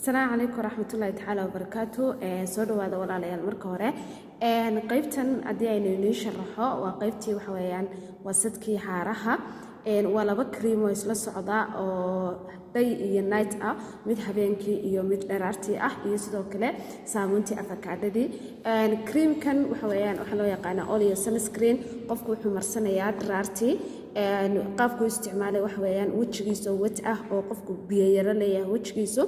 السلام عليكم ورحمة الله تعالى وبركاته. سودو هذا ولا ليال مركة هراء. قيبتن أدي أنو نشرحه وقيبتي وحويان وصدقي حارها. ولا بكري مويس للصعداء day night mid habeenkii iyo mid dheeraartii iyo kale saamuntii afakaadadii cream kan waxa loo yaqaan oil sunscreen qofku wuxuu marsanayaa dheeraartii qaabku isticmaalay wajigiisa wet oo qofku biyo yar leeyahay wajigiisa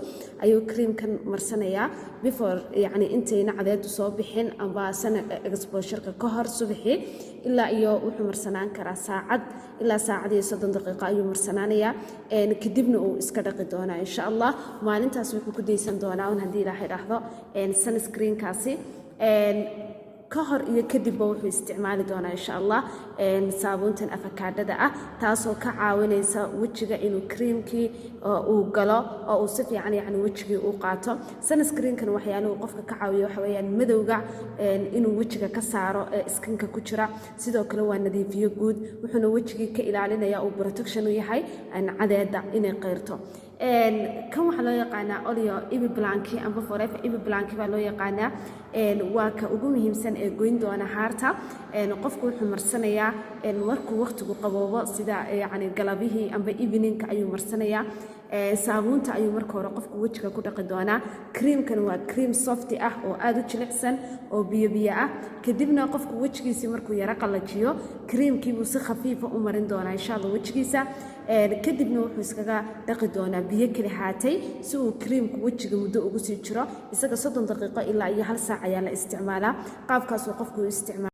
ayuu cream kan marsanayaa before yani intayna cadeedu soo bixin amba sana exposure ka hor subaxii ilaa iyo wuxuu marsanaan karaa saacad ilaa saacad iyo 30 daqiiqo ayuu marsanaanayaa kadibna uu iska dhaqi doonaa insha Allah maalintaas wuxuu ku deysan doonaa hadii ilaahay raxdo sunscreen kaasi ka hor iyo kadib wuxuu isticmaali doonaa insha Allah saabuuntan afakaadada taasoo ka caawinaysa wajiga inuu creamkii uu galo oo uu si fiican yani wajigii uu qaato sunscreen kan waxyaalaha qofka ka caawiyo waxa weeyaan madowga inuu wajiga ka saaro skinka ku jira sidoo kale waa nadiifiyo guud wuxuuna wajigii ka ilaalinayaa uu protection u yahay cadeeda inay qeyrto kan waxa loo yaqaanaa olio ibi blanki amba forever ibi blanki baa loo yaqaanaa waa ka ugu muhiimsan ee goyn doona haarta qofku wuxuu marsanayaa markuu waqtigu qaboobo sida yani galabihii amba eveningka ayuu marsanayaa saabuunta ayuu marka hore qofku wajiga ku dhaqi doonaa creamkan waa cream soft oo aad u jilicsan oo biyo kadibna qofku wajigiisa markuu yara qalajiyo creamkii buu si khafiif u marin doonaa insha Allah wajigiisa kadibna wuxuu iskaga dhaqi doonaa biyo kale haatay si uu creamku wajiga muddo ugu sii jiro isaga 30 daqiiqo ilaa iyo 1 saac ayaa la isticmaalaa qaabkaas oo qofku isticmaalo